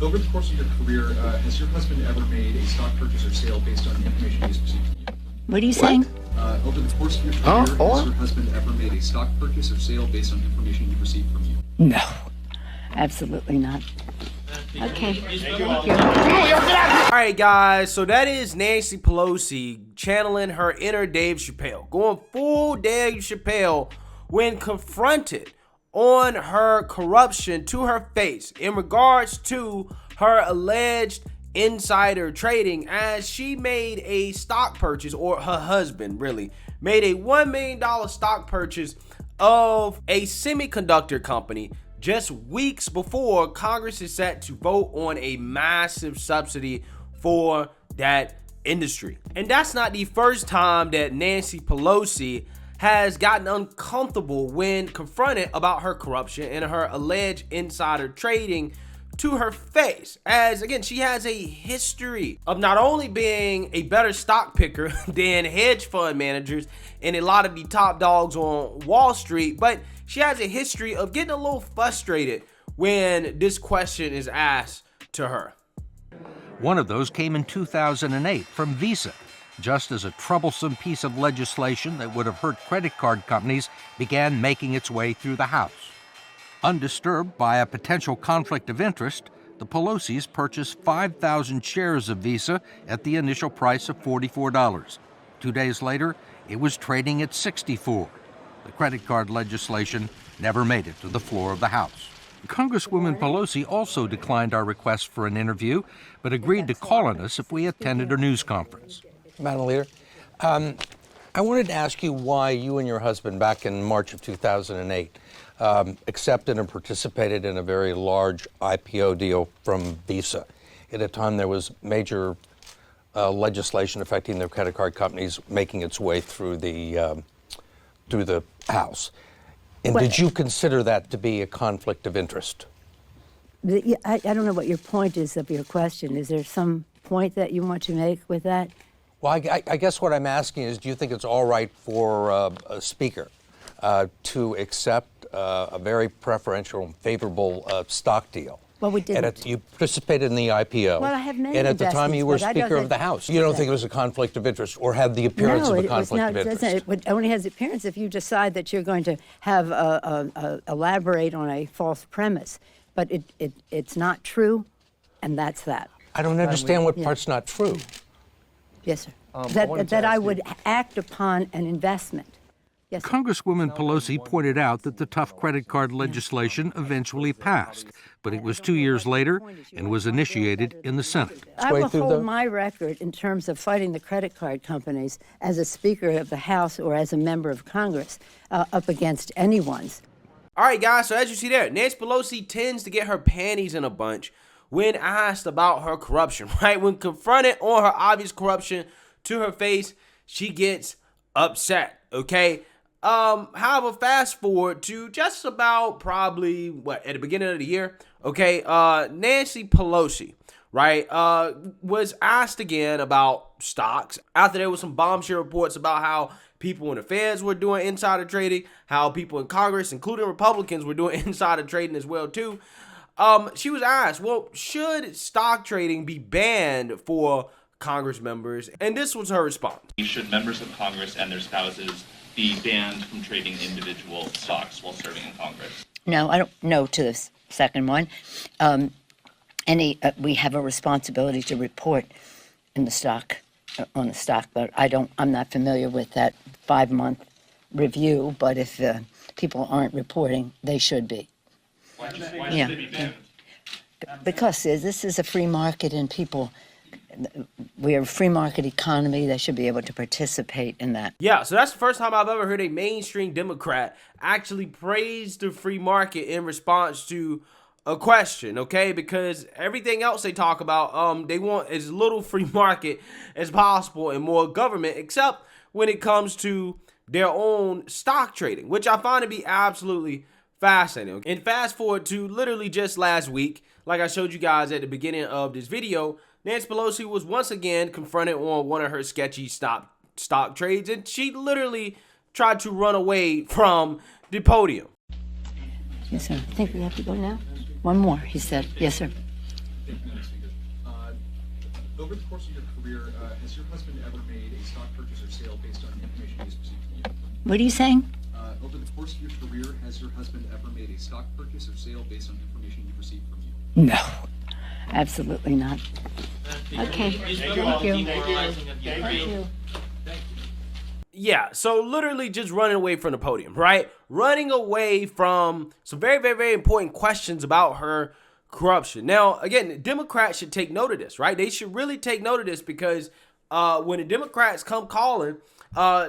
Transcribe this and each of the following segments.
Over the course of your career, has your husband ever made a stock purchase or sale based on information he's received from you? What are you saying? Over the course of your career, has your husband ever made a stock purchase or sale based on information he received from you? No, absolutely not. Okay, thank you. All right, guys, so that is Nancy Pelosi channeling her inner Dave Chappelle, going full Dave Chappelle when confronted on her corruption to her face in regards to her alleged insider trading, as she made a stock purchase, or her husband really made a $1 million stock purchase of a semiconductor company just weeks before Congress is set to vote on a massive subsidy for that industry. And that's not the first time that Nancy Pelosi has gotten uncomfortable when confronted about her corruption and her alleged insider trading to her face, as again, she has a history of not only being a better stock picker than hedge fund managers and a lot of the top dogs on Wall Street, but she has a history of getting a little frustrated when this question is asked to her. One of those came in 2008 from Visa, just as a troublesome piece of legislation that would have hurt credit card companies began making its way through the House. Undisturbed by a potential conflict of interest, the Pelosi's purchased 5,000 shares of Visa at the initial price of $44. 2 days later, it was trading at $64. The credit card legislation never made it to the floor of the House. Congresswoman Pelosi also declined our request for an interview, but agreed to call on us if we attended a news conference. Madam Leader, I wanted to ask you why you and your husband, back in March of 2008, accepted and participated in a very large IPO deal from Visa. At a time there was major legislation affecting the credit card companies making its way through the House. And did you consider that to be a conflict of interest? I don't know what your point is of your question. Is there some point that you want to make with that? Well, I guess what I'm asking is, do you think it's all right for a speaker to accept a very preferential and favorable stock deal? Well, we didn't. You participated in the IPO. Well, I have many and at the time you were investments, but Speaker of the House. You don't think it was a conflict of interest, or had the appearance of a conflict of interest? No, it only has the appearance if you decide that you're going to have elaborate on a false premise. But it's not true, and that's that. I don't understand what part's not true. Yes, sir. That I would act upon an investment. Yes, sir. Congresswoman Pelosi pointed out that the tough credit card legislation eventually passed, but it was 2 years later and was initiated in the Senate. I will hold my record in terms of fighting the credit card companies as a Speaker of the House or as a member of Congress up against anyone's. All right, guys, so as you see there, Nancy Pelosi tends to get her panties in a bunch when asked about her corruption, right? When confronted on her obvious corruption to her face, she gets upset, okay? However, fast forward to just about probably, at the beginning of the year, okay, Nancy Pelosi, right, was asked again about stocks after there was some bombshell reports about how people in the Feds were doing insider trading, how people in Congress, including Republicans, were doing insider trading as well, too. She was asked, well, should stock trading be banned for Congress members? And this was her response. Should members of Congress and their spouses be banned from trading individual stocks while serving in Congress? No, I don't know to the second one. We have a responsibility to report in the stock, on the stock, but I'm not familiar with that 5-month review, but if people aren't reporting, they should be. Why should they be banned? Because this is a free market and people, we are a free market economy. They should be able to participate in that. Yeah, so that's the first time I've ever heard a mainstream Democrat actually praise the free market in response to a question, okay? Because everything else they talk about, they want as little free market as possible and more government, except when it comes to their own stock trading, which I find to be absolutely fascinating. And fast forward to literally just last week, like I showed you guys at the beginning of this video, Nancy Pelosi was once again confronted on one of her sketchy stock trades, and she literally tried to run away from the podium. Yes, sir. I think we have to go now. One more, he said. Yes, sir. Thank you, Madam Speaker. Over the course of your career, has your husband ever made a stock purchase or sale based on information he's received from you? What are you saying? Over the course of your career, has your husband ever made a stock purchase or sale based on information you've received from you? No, absolutely not. Okay. Thank you. Yeah, so literally just running away from the podium, right? Running away from some very, very, very important questions about her corruption. Now, again, Democrats should take note of this, right? They should really take note of this because when the Democrats come calling,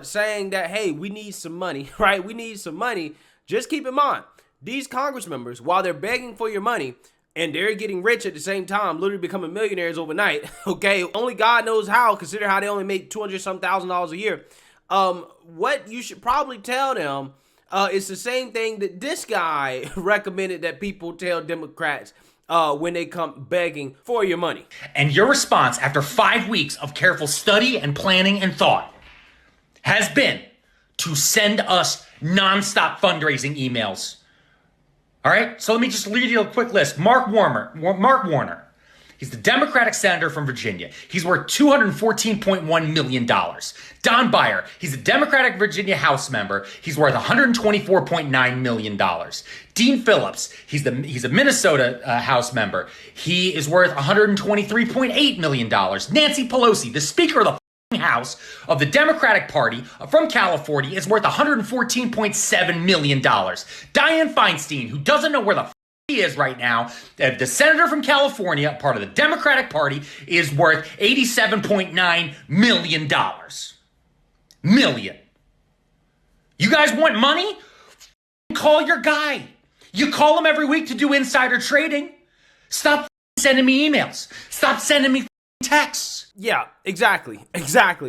saying that, hey, we need some money, right? We need some money. Just keep in mind, these Congress members, while they're begging for your money, and they're getting rich at the same time, literally becoming millionaires overnight, okay? Only God knows how, consider how they only make $200-some-thousand a year. What you should probably tell them is the same thing that this guy recommended that people tell Democrats when they come begging for your money. And your response after 5 weeks of careful study and planning and thought has been to send us nonstop fundraising emails. All right, so let me just read you a quick list. Mark Warner. He's the Democratic senator from Virginia. He's worth $214.1 million. Don Beyer, he's a Democratic Virginia House member. He's worth $124.9 million. Dean Phillips, he's a Minnesota House member. He is worth $123.8 million. Nancy Pelosi, the Speaker of the House of the Democratic Party from California, is worth $114.7 million. Dianne Feinstein, who doesn't know where the he is right now, the senator from California, part of the Democratic Party, is worth $87.9 million. Million. You guys want money? Call your guy. You call him every week to do insider trading. Stop sending me emails. Stop sending me texts. Yeah, exactly,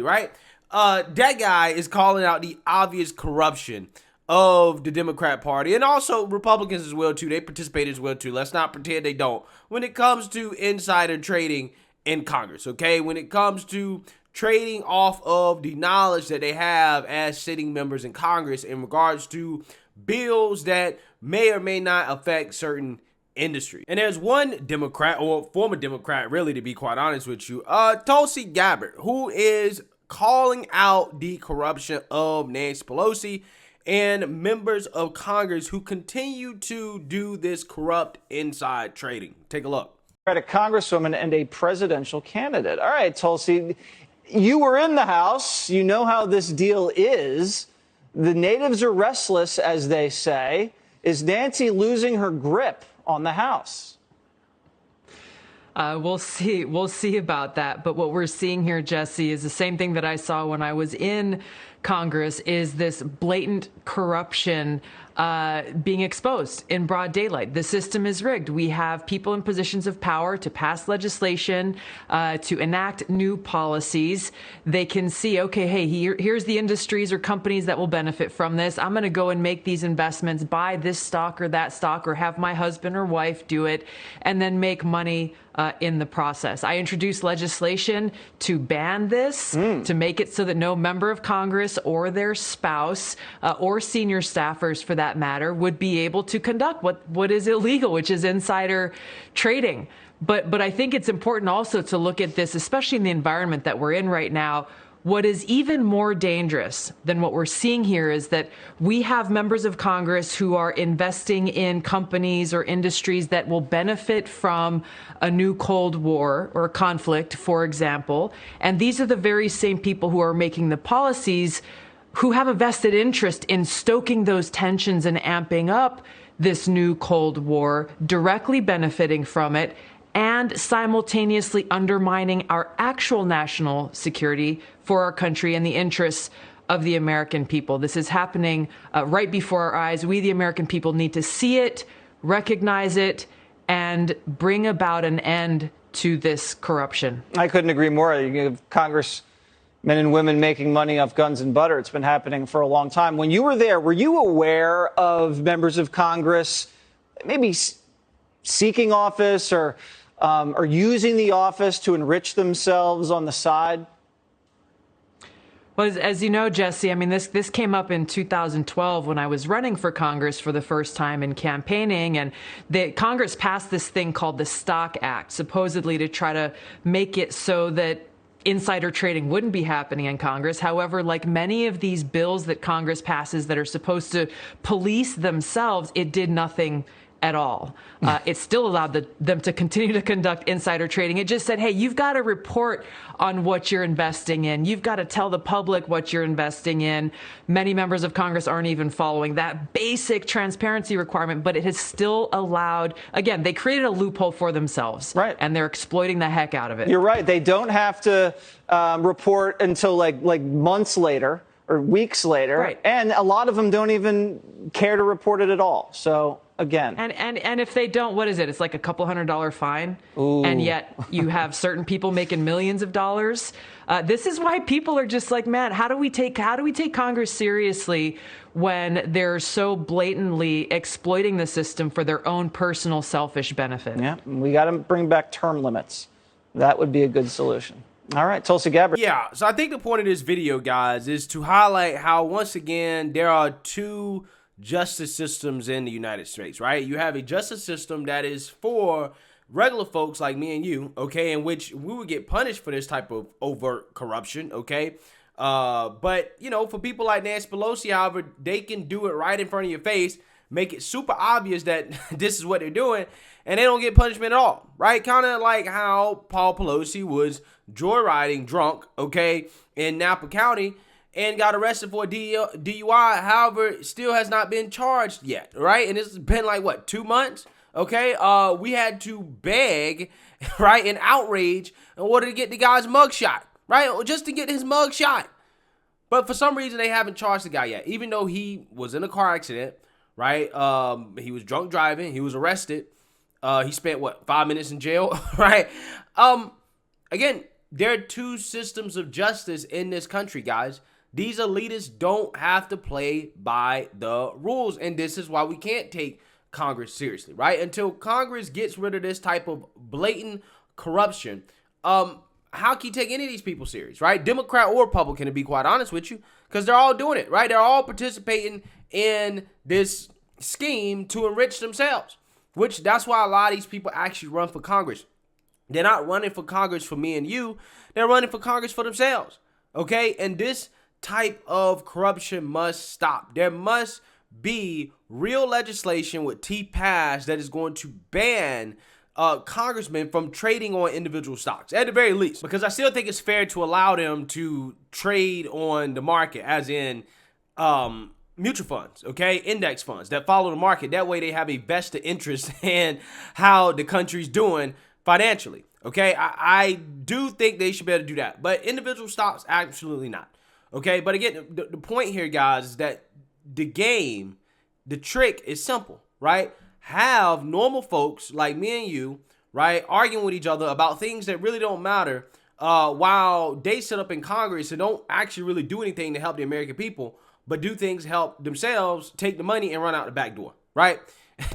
right? That guy is calling out the obvious corruption of the Democrat Party, and also Republicans as well too. They participate as well too. Let's not pretend they don't. When it comes to insider trading in Congress, okay? When it comes to trading off of the knowledge that they have as sitting members in Congress in regards to bills that may or may not affect certain industry. And there's one Democrat, or former Democrat, really, to be quite honest with you, Tulsi Gabbard, who is calling out the corruption of Nancy Pelosi and members of Congress who continue to do this corrupt inside trading. Take a look. A congresswoman and a presidential candidate. All right, Tulsi, you were in the House. You know how this deal is. The natives are restless, as they say. Is Nancy losing her grip on the House? We'll see. We'll see about that. But what we're seeing here, Jesse, is the same thing that I saw when I was in Congress, is this blatant corruption being exposed in broad daylight. The system is rigged. We have people in positions of power to pass legislation, to enact new policies. They can see, okay, hey, here's the industries or companies that will benefit from this. I'm going to go and make these investments, buy this stock or that stock, or have my husband or wife do it, and then make money in the process. I introduced legislation to ban this, to make it so that no member of Congress or their spouse or senior staffers, for that matter, would be able to conduct what is illegal, which is insider trading. But I think it's important also to look at this, especially in the environment that we're in right now. What is even more dangerous than what we're seeing here is that we have members of Congress who are investing in companies or industries that will benefit from a new Cold War or conflict, for example. And these are the very same people who are making the policies who have a vested interest in stoking those tensions and amping up this new Cold War, directly benefiting from it, and simultaneously undermining our actual national security for our country and the interests of the American people. This is happening right before our eyes. We, the American people, need to see it, recognize it, and bring about an end to this corruption. I couldn't agree more. You have congressmen and women making money off guns and butter. It's been happening for a long time. When you were there, were you aware of members of Congress maybe seeking office or using the office to enrich themselves on the side? Well, as you know, Jesse, I mean, this came up in 2012 when I was running for Congress for the first time in campaigning, and Congress passed this thing called the Stock Act, supposedly to try to make it so that insider trading wouldn't be happening in Congress. However, like many of these bills that Congress passes that are supposed to police themselves, it did nothing at all. It still allowed them to continue to conduct insider trading. It just said, hey, you've got to report on what you're investing in. You've got to tell the public what you're investing in. Many members of Congress aren't even following that basic transparency requirement, but it has still allowed, again, they created a loophole for themselves. Right. And they're exploiting the heck out of it. You're right. They don't have to report until like months later or weeks later. Right. And a lot of them don't even care to report it at all. So again. And if they don't, what is it? It's like a couple $100 fine. Ooh. And yet you have certain people making millions of dollars. This is why people are just like, man, how do we take Congress seriously when they're so blatantly exploiting the system for their own personal selfish benefit? Yeah, we got to bring back term limits. That would be a good solution. All right, Tulsi Gabbard. Yeah, so I think the point of this video, guys, is to highlight how, once again, there are two justice systems in the United States, right? You have a justice system that is for regular folks like me and you, okay, in which we would get punished for this type of overt corruption, okay? But, you know, for people like Nancy Pelosi, however, they can do it right in front of your face, make it super obvious that this is what they're doing, and they don't get punishment at all, right? Kind of like how Paul Pelosi was joyriding drunk, okay, in Napa County and got arrested for a DUI, however, still has not been charged yet, right? And it's been like, what, 2 months? Okay, we had to beg, right, in outrage in order to get the guy's mugshot, right? Just to get his mugshot. But for some reason, they haven't charged the guy yet, even though he was in a car accident, right? He was drunk driving. He was arrested. He spent, 5 minutes in jail, right? Again, there are two systems of justice in this country, guys. These elitists don't have to play by the rules, and this is why we can't take Congress seriously, right? Until Congress gets rid of this type of blatant corruption, how can you take any of these people serious, right? Democrat or Republican, to be quite honest with you, because they're all doing it, right? They're all participating in this scheme to enrich themselves, which that's why a lot of these people actually run for Congress. They're not running for Congress for me and you. They're running for Congress for themselves, okay? And this type of corruption must stop. There must be real legislation with teeth passed that is going to ban congressmen from trading on individual stocks, at the very least, because I still think it's fair to allow them to trade on the market, as in mutual funds, okay, index funds that follow the market. That way they have a vested interest in how the country's doing financially, okay? I do think they should be able to do that, but individual stocks, absolutely not, okay? But again, the point here, guys, is that the trick is simple, right? Have normal folks like me and you, right, arguing with each other about things that really don't matter, while they sit up in Congress and don't actually really do anything to help the American people, but do things to help themselves, take the money and run out the back door, right?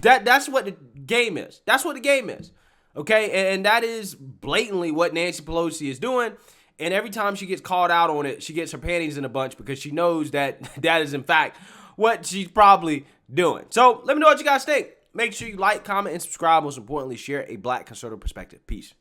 That's what the game is. That's what the game is, okay? And that is blatantly what Nancy Pelosi is doing. And every time she gets called out on it, she gets her panties in a bunch because she knows that that is, in fact, what she's probably doing. So let me know what you guys think. Make sure you like, comment, and subscribe. Most importantly, share a Black conservative perspective. Peace.